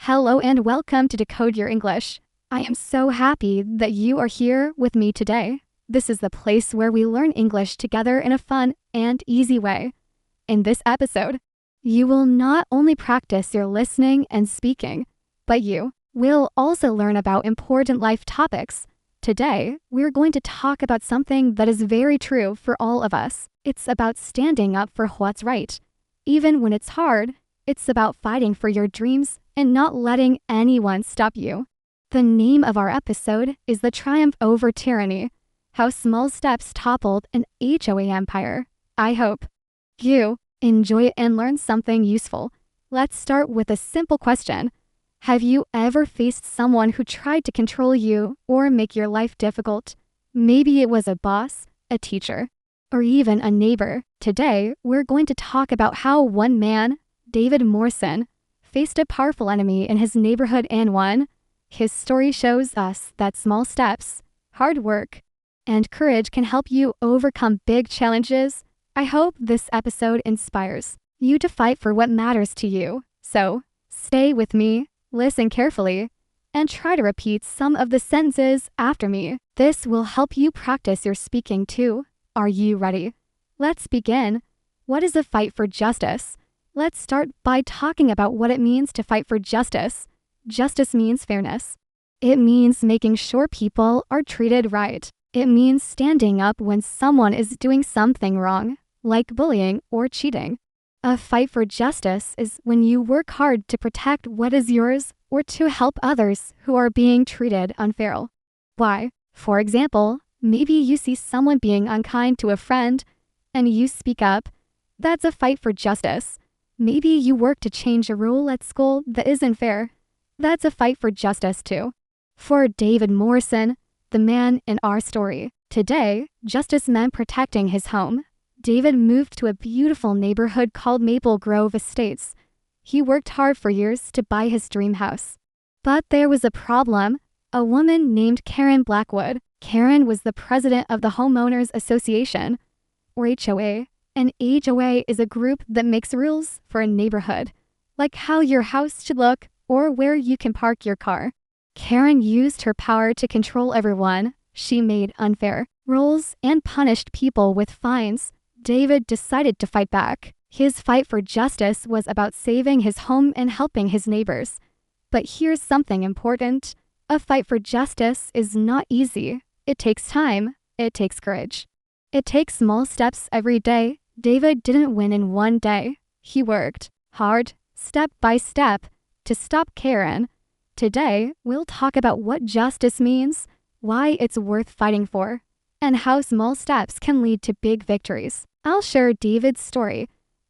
Hello and welcome to Decode Your English. I am so happy that you are here with me today. This is the place where we learn English together in a fun and easy way. In this episode, you will not only practice your listening and speaking, but you will also learn about important life topics. Today, we're going to talk about something that is very true for all of us. It's about standing up for what's right. Even when it's hard, it's about fighting for your dreams and not letting anyone stop you. The name of our episode is The Triumph Over Tyranny: How Small Steps Toppled an HOA Empire. I hope you enjoy it and learn something useful. Let's start with a simple question. Have you ever faced someone who tried to control you or make your life difficult? Maybe it was a boss, a teacher, or even a neighbor. Today, we're going to talk about how one man, David Morrison, faced a powerful enemy in his neighborhood and won. His story shows us that small steps, hard work, and courage can help you overcome big challenges. I hope this episode inspires you to fight for what matters to you. So, stay with me, listen carefully, and try to repeat some of the sentences after me. This will help you practice your speaking too. Are you ready? Let's begin. What is a fight for justice? Let's start by talking about what it means to fight for justice. Justice means fairness. It means making sure people are treated right. It means standing up when someone is doing something wrong, like bullying or cheating. A fight for justice is when you work hard to protect what is yours or to help others who are being treated unfairly. Why? For example, maybe you see someone being unkind to a friend and you speak up. That's a fight for justice. Maybe you work to change a rule at school that isn't fair. That's a fight for justice too. For David Morrison, the man in our story, today, justice meant protecting his home. David moved to a beautiful neighborhood called Maple Grove Estates. He worked hard for years to buy his dream house. But there was a problem. A woman named Karen Blackwood. Karen was the president of the Homeowners Association, or HOA. An HOA is a group that makes rules for a neighborhood, like how your house should look or where you can park your car. Karen used her power to control everyone. She made unfair rules and punished people with fines. David decided to fight back. His fight for justice was about saving his home and helping his neighbors. But here's something important. A fight for justice is not easy. It takes time. It takes courage. It takes small steps every day. David didn't win in one day. He worked hard, step by step, to stop Karen. Today, we'll talk about what justice means, why it's worth fighting for, and how small steps can lead to big victories. I'll share David's story,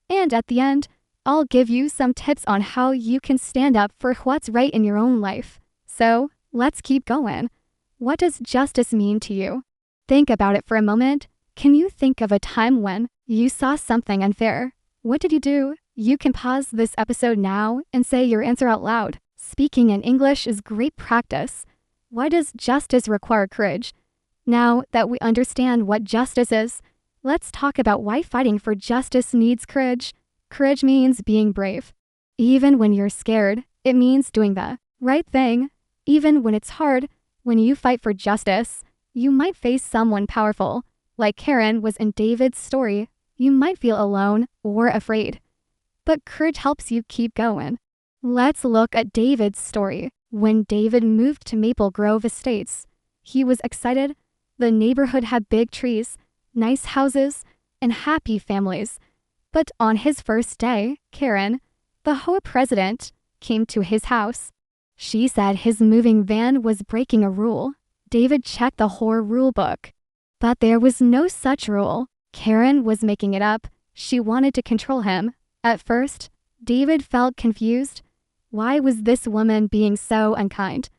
and at the end, I'll give you some tips on how you can stand up for what's right in your own life. So, let's keep going. What does justice mean to you? Think about it for a moment. Can you think of a time when you saw something unfair? What did you do? You can pause this episode now and say your answer out loud. Speaking in English is great practice. Why does justice require courage? Now that we understand what justice is, let's talk about why fighting for justice needs courage. Courage means being brave. Even when you're scared, it means doing the right thing. Even when it's hard, when you fight for justice, you might face someone powerful. Like Karen was in David's story, you might feel alone or afraid. But courage helps you keep going. Let's look at David's story. When David moved to Maple Grove Estates, he was excited. The neighborhood had big trees, nice houses, and happy families. But on his first day, Karen, the HOA president, came to his house. She said his moving van was breaking a rule. David checked the HOA rule book. But there was no such rule. Karen was making it up. She wanted to control him. At first, David felt confused. Why was this woman being so unkind?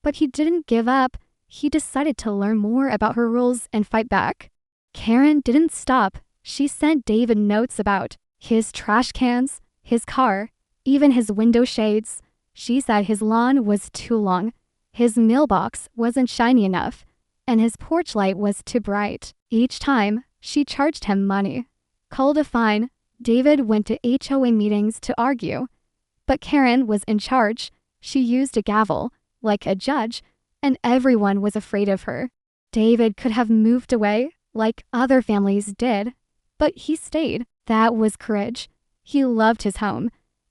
But he didn't give up. He decided to learn more about her rules and fight back. Karen didn't stop. She sent David notes about his trash cans, his car, even his window shades. She said his lawn was too long, his mailbox wasn't shiny enough, and his porch light was too bright. Each time, she charged him money. Called a fine, David went to HOA meetings to argue. But Karen was in charge. She used a gavel, like a judge, and everyone was afraid of her. David could have moved away, like other families did, but he stayed. That was courage. He loved his home,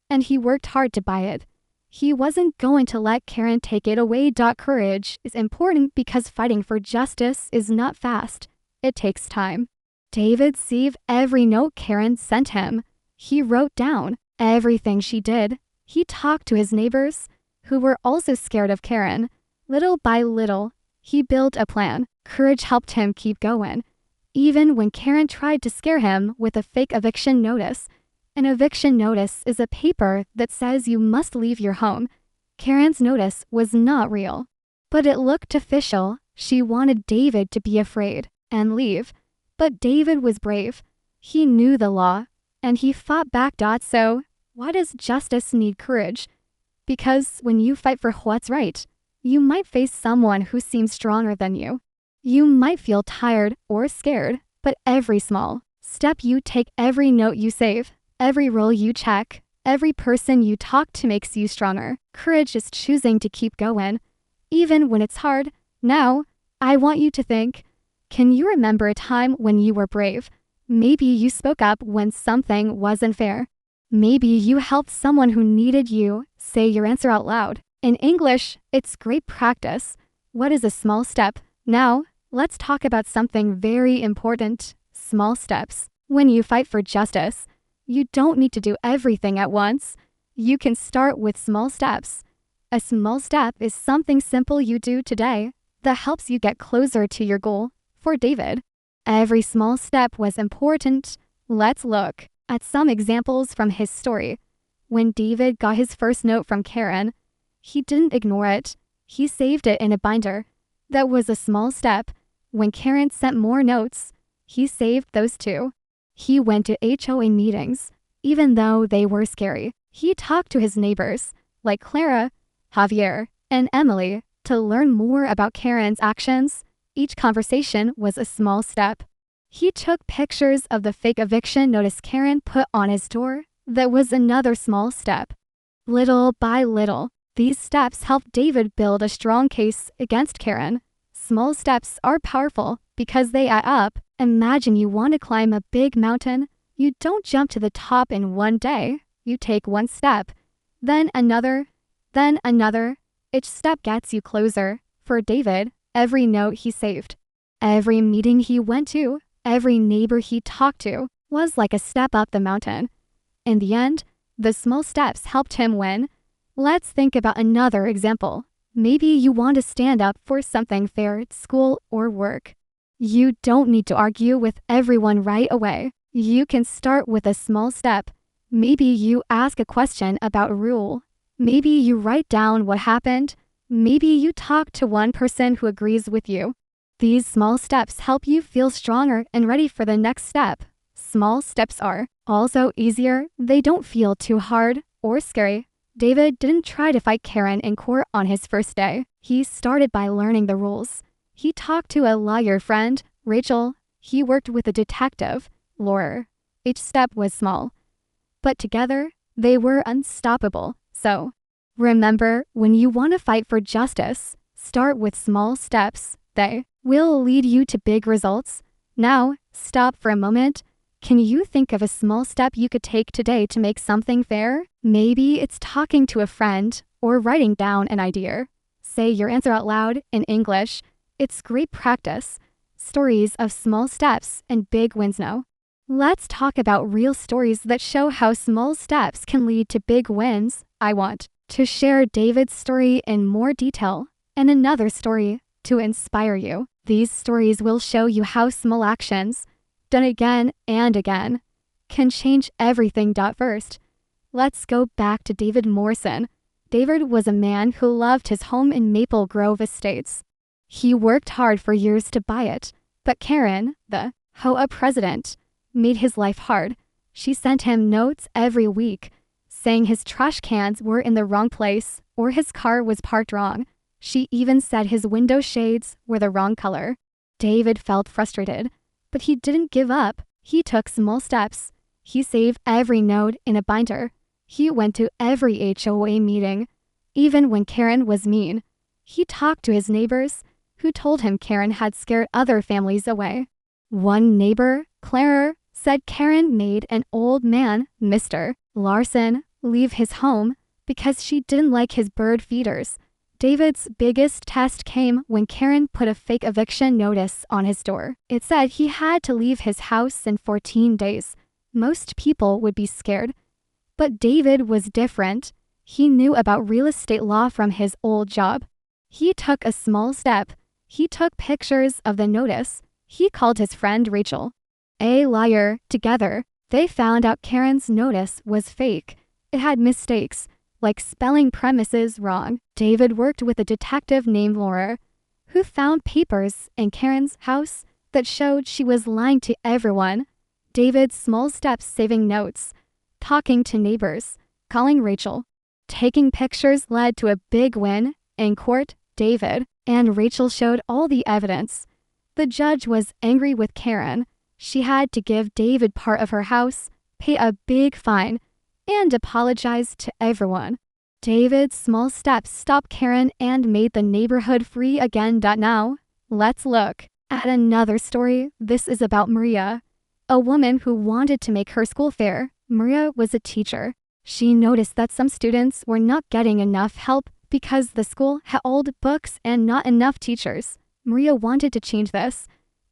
and he worked hard to buy it. He wasn't going to let Karen take it away. Courage is important because fighting for justice is not fast. It takes time. David saved every note Karen sent him. He wrote down everything she did. He talked to his neighbors, who were also scared of Karen. Little by little, he built a plan. Courage helped him keep going. Even when Karen tried to scare him with a fake eviction notice. An eviction notice is a paper that says you must leave your home. Karen's notice was not real, but it looked official. She wanted David to be afraid and leave. But David was brave. He knew the law, and he fought back. So, why does justice need courage? Because when you fight for what's right, you might face someone who seems stronger than you. You might feel tired or scared, but every small step you take, every note you save, every rule you check, every person you talk to makes you stronger. Courage is choosing to keep going, even when it's hard. Now, I want you to think, can you remember a time when you were brave? Maybe you spoke up when something wasn't fair. Maybe you helped someone who needed you. Say your answer out loud. In English, it's great practice. What is a small step? Now, let's talk about something very important. Small steps. When you fight for justice, you don't need to do everything at once. You can start with small steps. A small step is something simple you do today that helps you get closer to your goal. For David, every small step was important. Let's look at some examples from his story. When David got his first note from Karen, he didn't ignore it. He saved it in a binder. That was a small step. When Karen sent more notes, he saved those too. He went to HOA meetings, even though they were scary. He talked to his neighbors, like Clara, Javier, and Emily, to learn more about Karen's actions. Each conversation was a small step. He took pictures of the fake eviction notice Karen put on his door. That was another small step. Little by little, these steps helped David build a strong case against Karen. Small steps are powerful because they add up. Imagine you want to climb a big mountain. You don't jump to the top in one day. You take one step, then another, then another. Each step gets you closer. For David, every note he saved, every meeting he went to, every neighbor he talked to was like a step up the mountain. In the end, the small steps helped him win. Let's think about another example. Maybe you want to stand up for something fair at school or work. You don't need to argue with everyone right away. You can start with a small step. Maybe you ask a question about a rule. Maybe you write down what happened. Maybe you talk to one person who agrees with you. These small steps help you feel stronger and ready for the next step. Small steps are also easier. They don't feel too hard or scary. David didn't try to fight Karen in court on his first day. He started by learning the rules. He talked to a lawyer friend, Rachel. He worked with a detective, Laura. Each step was small, but together they were unstoppable. So, remember, when you want to fight for justice, start with small steps. They will lead you to big results. Now, stop for a moment. Can you think of a small step you could take today to make something fair? Maybe it's talking to a friend or writing down an idea. Say your answer out loud in English. It's great practice. Stories of small steps and big wins now. Let's talk about real stories that show how small steps can lead to big wins. I want to share David's story in more detail and another story to inspire you. These stories will show you how small actions, done again and again, can change everything. First, let's go back to David Morrison. David was a man who loved his home in Maple Grove Estates. He worked hard for years to buy it, but Karen, the HOA president, made his life hard. She sent him notes every week, saying his trash cans were in the wrong place or his car was parked wrong. She even said his window shades were the wrong color. David felt frustrated, but he didn't give up. He took small steps. He saved every note in a binder. He went to every HOA meeting. even when Karen was mean. He talked to his neighbors, who told him Karen had scared other families away. One neighbor, Clara, said Karen made an old man, Mr. Larson, leave his home because she didn't like his bird feeders. David's biggest test came when Karen put a fake eviction notice on his door. It said he had to leave his house in 14 days. Most people would be scared. But David was different. He knew about real estate law from his old job. He took a small step. He took pictures of the notice. He called his friend Rachel a liar. Together, they found out Karen's notice was fake. It had mistakes, like spelling premises wrong. David worked with a detective named Laura, who found papers in Karen's house that showed she was lying to everyone. David's small steps: saving notes, talking to neighbors, calling Rachel, taking pictures led to a big win. In court, David and Rachel showed all the evidence. The judge was angry with Karen. She had to give David part of her house, pay a big fine, and apologize to everyone. David's small steps stopped Karen and made the neighborhood free again. Now, let's look at another story. This is about Maria, a woman who wanted to make her school fair. Maria was a teacher. She noticed that some students were not getting enough help because the school had old books and not enough teachers. Maria wanted to change this,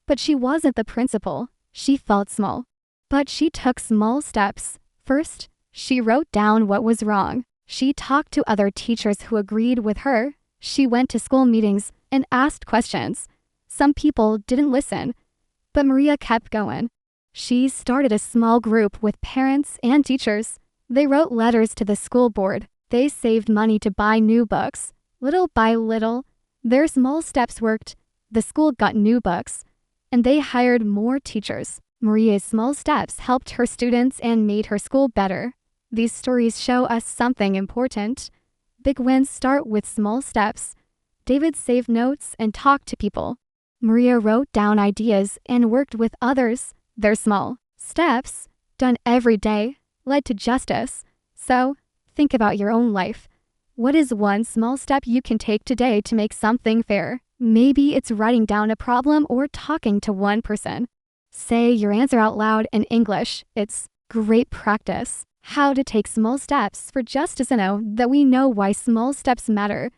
but she wasn't the principal. She felt small. But she took small steps. First, she wrote down what was wrong. She talked to other teachers who agreed with her. She went to school meetings and asked questions. Some people didn't listen, but Maria kept going. She started a small group with parents and teachers. They wrote letters to the school board. They saved money to buy new books. Little by little, their small steps worked. The school got new books, and they hired more teachers. Maria's small steps helped her students and made her school better. These stories show us something important. Big wins start with small steps. David saved notes and talked to people. Maria wrote down ideas and worked with others. Their small steps, done every day, led to justice. So, think about your own life. What is one small step you can take today to make something fair? Maybe it's writing down a problem or talking to one person. Say your answer out loud in English. It's great practice. How to take small steps for justice. And know that we know why small steps matter.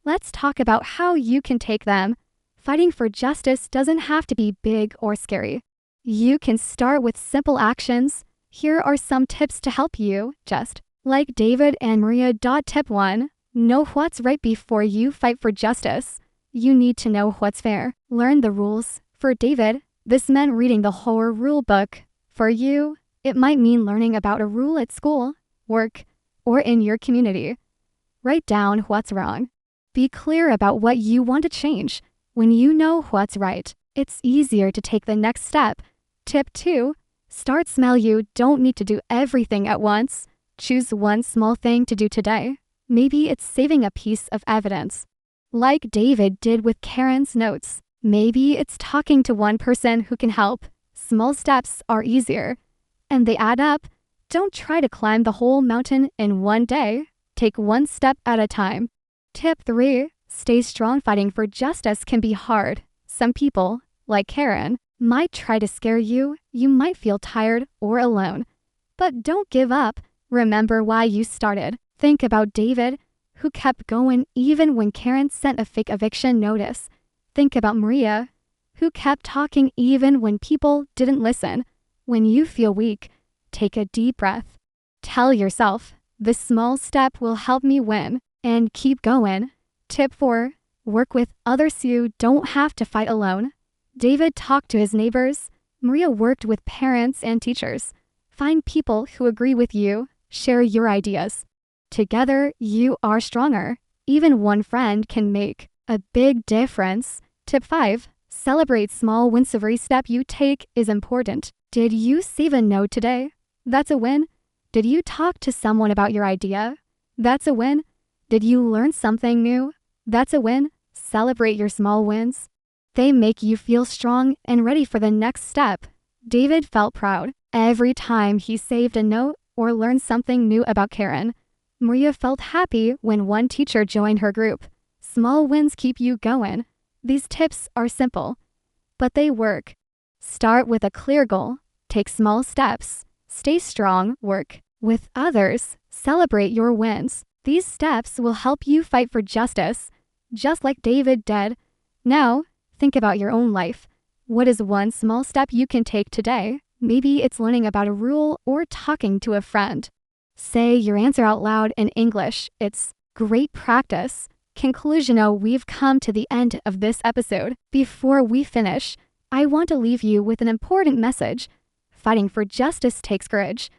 Let's talk about how you can take them. Fighting for justice doesn't have to be big or scary. You can start with simple actions. Here are some tips to help you, just like David and Maria. Tip 1. Know what's right before you fight for justice. You need to know what's fair. Learn the rules. For David, this meant reading the whole rule book. For you, it might mean learning about a rule at school, work, or in your community. Write down what's wrong. Be clear about what you want to change. When you know what's right, it's easier to take the next step. Tip 2. Start small. You don't need to do everything at once. Choose one small thing to do today. Maybe it's saving a piece of evidence, like David did with Karen's notes. Maybe it's talking to one person who can help. Small steps are easier, and they add up. Don't try to climb the whole mountain in one day. Take one step at a time. Tip 3. Stay strong. Fighting for justice can be hard. Some people, like Karen, might try to scare you. You might feel tired or alone. But don't give up. Remember why you started. Think about David, who kept going even when Karen sent a fake eviction notice. Think about Maria, who kept talking even when people didn't listen. When you feel weak, take a deep breath. Tell yourself, this small step will help me win, and keep going. Tip 4. Work with others. You don't have to fight alone. David talked to his neighbors. Maria worked with parents and teachers. Find people who agree with you. Share your ideas. Together, you are stronger. Even one friend can make a big difference. Tip 5. Celebrate small wins. Every step you take is important. Did you save a note today? That's a win. Did you talk to someone about your idea? That's a win. Did you learn something new? That's a win. Celebrate your small wins. They make you feel strong and ready for the next step. David felt proud every time he saved a note or learned something new about Karen. Maria felt happy when one teacher joined her group. Small wins keep you going. These tips are simple, but they work. Start with a clear goal. Take small steps. Stay strong. Work with others. Celebrate your wins. These steps will help you fight for justice, just like David did. Now, think about your own life. What is one small step you can take today? Maybe it's learning about a rule or talking to a friend. Say your answer out loud in English. It's great practice. Conclusion. We've come to the end of this episode. Before we finish, I want to leave you with an important message. Fighting for justice takes courage,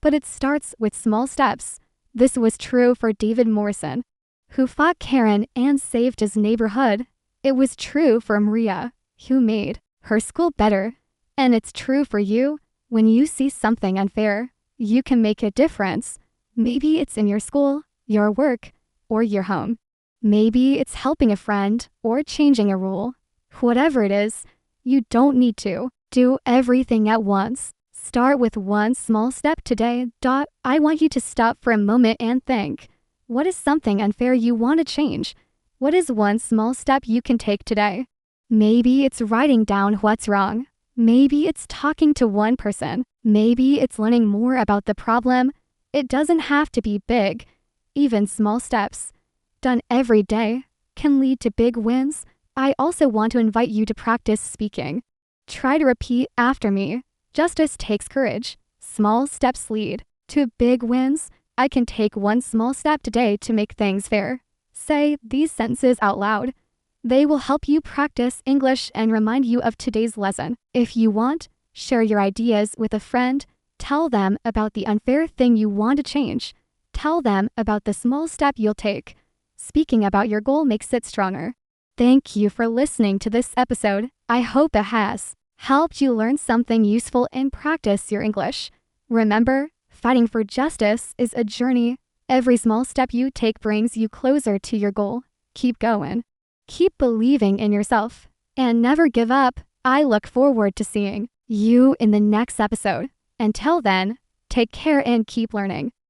but it starts with small steps. This was true for David Morrison, who fought Karen and saved his neighborhood. It was true for Maria, who made her school better. And it's true for you. When you see something unfair, you can make a difference. Maybe it's in your school, your work, or your home. Maybe it's helping a friend or changing a rule. Whatever it is, you don't need to do everything at once. Start with one small step today. I want you to stop for a moment and think. What is something unfair you want to change? What is one small step you can take today? Maybe it's writing down what's wrong. Maybe it's talking to one person. Maybe it's learning more about the problem. It doesn't have to be big. Even small steps, done every day, can lead to big wins. I also want to invite you to practice speaking. Try to repeat after me. Justice takes courage. Small steps lead to big wins. I can take one small step today to make things fair. Say these sentences out loud. They will help you practice English and remind you of today's lesson. If you want, share your ideas with a friend. Tell them about the unfair thing you want to change. Tell them about the small step you'll take. Speaking about your goal makes it stronger. Thank you for listening to this episode. I hope it has helped you learn something useful and practice your English. Remember, fighting for justice is a journey. Every small step you take brings you closer to your goal. Keep going. Keep believing in yourself. And never give up. I look forward to seeing you in the next episode. Until then, take care and keep learning.